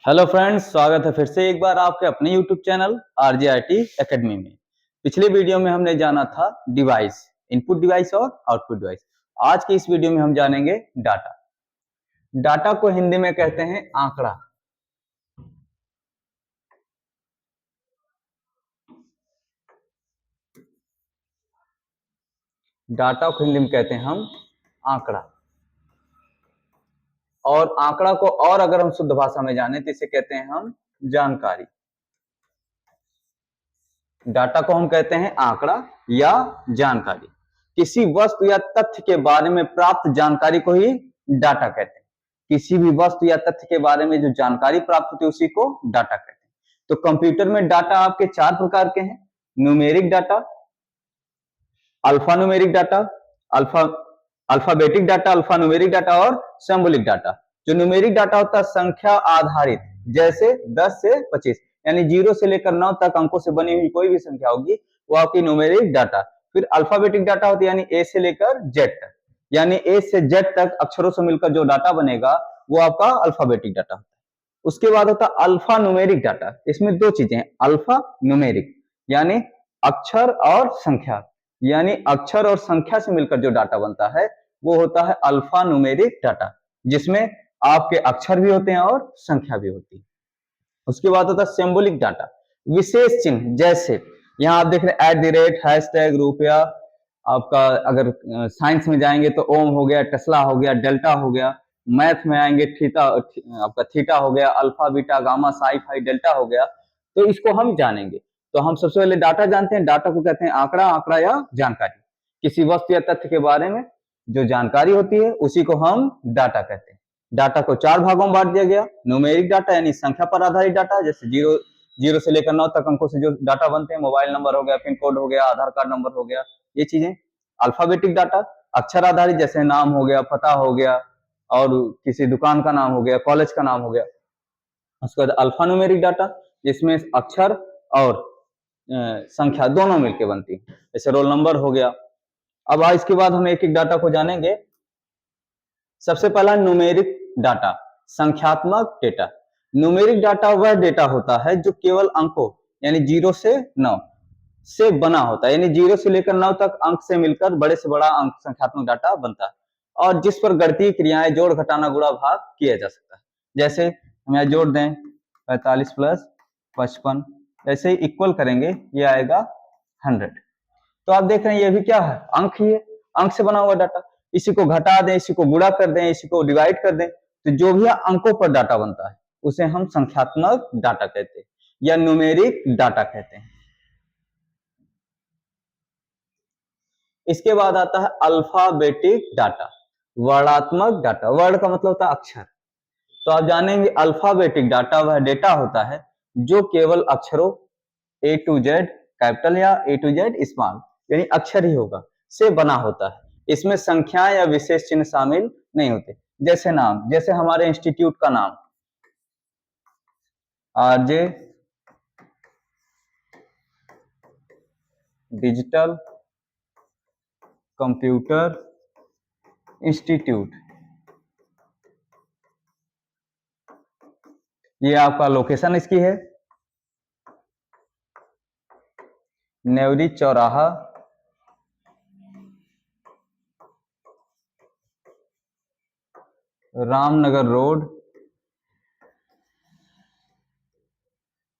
Hello friends, स्वागत है फिर से एक बार आपके अपने यूट्यूब चैनल RJIT एकेडमी में। पिछले वीडियो में हमने जाना था डिवाइस, इनपुट डिवाइस और आउटपुट डिवाइस। आज की इस वीडियो में हम जानेंगे डाटा। डाटा को हिंदी में कहते हैं आंकड़ा। डाटा को हिंदी में कहते हैं हम आंकड़ा। और आंकड़ा को और अगर हम शुद्ध भाषा में जाने तो इसे कहते हैं हम जानकारी। डाटा को हम कहते हैं आंकड़ा या जानकारी। किसी वस्तु या तथ्य के बारे में प्राप्त जानकारी को ही डाटा कहते हैं। किसी भी वस्तु या तथ्य के बारे में जो जानकारी प्राप्त होती है उसी को डाटा कहते हैं। तो कंप्यूटर में डाटा आपके 4 प्रकार के हैं। Numeric data, alpha numeric data, alphabetic data, alpha numeric data और सिंबॉलिक डाटा। जो न्यूमेरिक डाटा होता है संख्या आधारित, जैसे 10 से 25, यानी 0 से लेकर 9 तक अंकों से बनी हुई कोई भी संख्या होगी वो आपकी न्यूमेरिक डाटा। फिर अल्फाबेटिक डाटा होती है यानी ए से लेकर जेड तक, यानी ए से जेड तक अक्षरों से मिलकर जो डाटा बनेगा वो आपका अल्फाबेटिक डाटा होता है। उसके बाद होता है अल्फा न्यूमेरिक डाटा। इसमें 2 चीजें हैं, अल्फा न्यूमेरिक यानी अक्षर और संख्या, यानी अक्षर और संख्या से मिलकर जो डाटा बनता है वो होता है अल्फा न्यूमेरिक डाटा, जिसमें आपके अक्षर भी होते हैं और संख्या भी होती है। उसके बाद होता है सिंबॉलिक डाटा, विशेष चिन्ह, जैसे यहाँ आप देख रहे हैं @ हैशटैग रुपया। आपका अगर साइंस में जाएंगे तो ओम हो गया, टेस्ला हो गया, डेल्टा हो गया। मैथ में आएंगे थीटा, आपका थीटा हो गया, alpha beta gamma sci fi delta हो गया। तो इसको हम जानेंगे। तो हम सबसे पहले डाटा जानते हैं। डाटा को कहते हैं आंकड़ा, आंकड़ा या जानकारी। किसी वस्तु या तथ्य के बारे में जो जानकारी होती है उसी को हम डाटा कहते हैं। डाटा को 4 भागों में बांट दिया गया। न्यूमेरिक डाटा यानी संख्या पर आधारित डाटा, जैसे 0 से लेकर 9 तक अंकों से जो डाटा बनते हैं, मोबाइल नंबर हो गया, पिन कोड हो गया, आधार कार्ड नंबर हो गया, ये चीजें। अल्फाबेटिक डाटा अक्षर आधारित, जैसे नाम हो गया, पता हो गया, और किसी दुकान का नाम हो गया, कॉलेज का नाम हो गया। उसके बाद अल्फा न्यूमेरिक डाटा, जिसमें अक्षर और संख्या दोनों मिलकर बनती है, जैसे रोल नंबर हो गया। अब इसके बाद हम एक एक डाटा को जानेंगे। सबसे पहला न्यूमेरिक डाटा, संख्यात्मक डेटा। न्यूमेरिक डाटा वह डेटा होता है जो केवल अंकों यानी 0 से 9 से बना होता है, यानी 0 से लेकर 9 तक अंक से मिलकर बड़े से बड़ा अंक संख्यात्मक डाटा बनता है, और जिस पर गणितीय क्रियाएं जोड़ घटाना गुणा भाग किया जा सकता है। जैसे हम यहाँ जोड़ दें 45 + 55, ऐसे इक्वल करेंगे ये आएगा 100। तो आप देख रहे हैं ये भी क्या है, अंक ही है, अंक से बना हुआ डाटा। इसी को घटा दें, इसी को गुणा कर दें, इसी को डिवाइड कर दें, तो जो भी अंकों पर डाटा बनता है उसे हम संख्यात्मक डाटा कहते हैं या न्यूमेरिक डाटा कहते हैं। इसके बाद आता है अल्फाबेटिक डाटा, वर्णात्मक डाटा। वर्ण का मतलब होता है अक्षर। तो आप जानेंगे अल्फाबेटिक डाटा वह डेटा होता है जो केवल अक्षरों A to Z कैपिटल या A to Z स्मॉल, यानी अक्षर ही होगा, से बना होता है। इसमें संख्याएं या विशेष चिन्ह शामिल नहीं होते। जैसे नाम, जैसे हमारे इंस्टीट्यूट का नाम RJ डिजिटल कंप्यूटर इंस्टीट्यूट, ये आपका लोकेशन इसकी है नेवरी चौराहा, रामनगर रोड,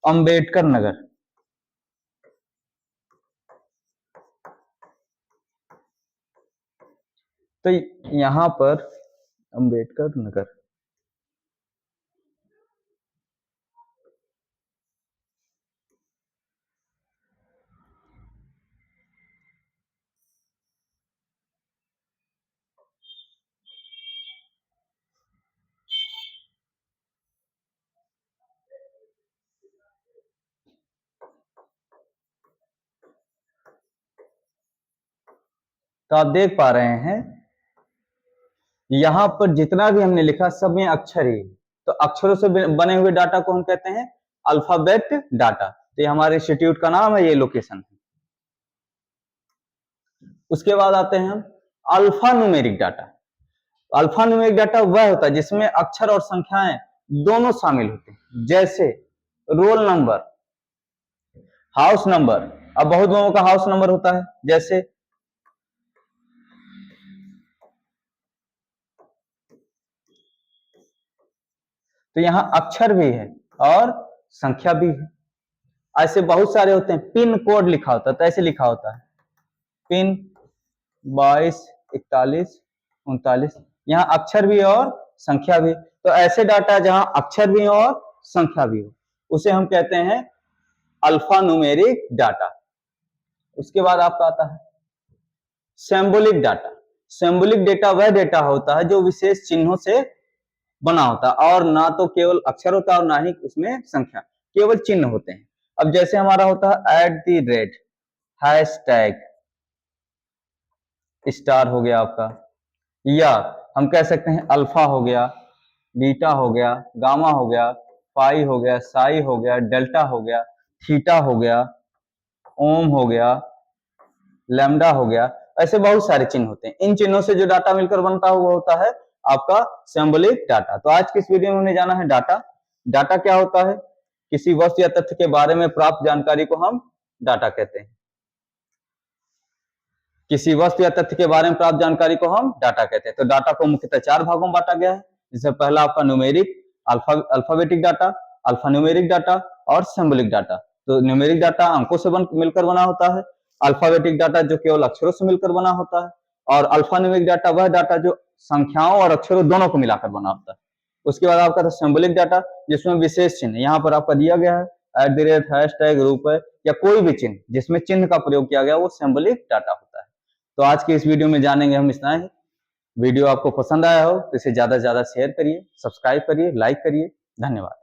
अंबेडकर नगर। तो यहां पर अंबेडकर नगर, तो आप देख पा रहे हैं यहां पर जितना भी हमने लिखा सब में अक्षर ही, तो अक्षरों से बने हुए डाटा को हम कहते हैं अल्फाबेट डाटा। तो ये हमारे इंस्टीट्यूट का नाम है, ये लोकेशन है। उसके बाद आते हैं हम alpha numeric data. Alpha numeric data वह होता है जिसमें अक्षर और संख्याएं दोनों शामिल होते हैं, जैसे रोल नंबर, हाउस नंबर। अब बहुत लोगों का हाउस नंबर होता है, जैसे तो यहाँ अक्षर भी है और संख्या भी है। ऐसे बहुत सारे होते हैं, पिन कोड लिखा होता है, तो ऐसे लिखा होता है पिन 22 41 39, यहाँ अक्षर भी और संख्या भी। तो ऐसे डाटा जहां अक्षर भी हो और संख्या भी हो, उसे हम कहते हैं अल्फा न्यूमेरिक डाटा। उसके बाद आपका आता है सिंबॉलिक डाटा। सिंबॉलिक डाटा वह डाटा होता है जो विशेष चिन्हों से बना होता है, और ना तो केवल अक्षर होता है और ना ही उसमें संख्या, केवल चिन्ह होते हैं। अब जैसे हमारा होता है @ हैशटैग स्टार हो गया आपका, या हम कह सकते हैं अल्फा हो गया, बीटा हो गया, गामा हो गया, पाई हो गया, साई हो गया, डेल्टा हो गया, थीटा हो गया, ओम हो गया, लैम्डा हो गया। ऐसे बहुत सारे चिन्ह होते हैं। इन चिन्हों से जो डाटा मिलकर बनता है वो होता है आपका सिंबॉलिक डाटा। तो आज की इस वीडियो में हमने जाना है डाटा। डाटा क्या होता है? किसी वस्तु या तथ्य के बारे में प्राप्त जानकारी को हम डाटा कहते हैं। किसी वस्तु या तथ्य के बारे में प्राप्त जानकारी को हम डाटा कहते हैं। तो डाटा को मुख्यतः 4 भागों में बांटा गया है। जिससे पहला आपका numeric, alphabetic data, alpha numeric data और सिंबॉलिक डाटा। तो न्यूमेरिक डाटा अंकों से मिलकर बना होता है, अल्फाबेटिक डाटा जो केवल अक्षरों से मिलकर बना होता है, और अल्फा न्यूमेरिक डाटा वह डाटा जो संख्याओं और अक्षरों दोनों को मिलाकर बना होता है। उसके बाद आपका था सिंबॉलिक डाटा, जिसमें विशेष चिन्ह यहाँ पर आपका दिया गया है, @ हैशटैग, रुपए या कोई भी चिन्ह जिसमें चिन्ह का प्रयोग किया गया वो सिंबॉलिक डाटा होता है। तो आज के इस वीडियो में जानेंगे हम इतना ही। वीडियो आपको पसंद आया हो तो इसे ज्यादा से ज्यादा शेयर करिए, सब्सक्राइब करिए, लाइक करिए। धन्यवाद।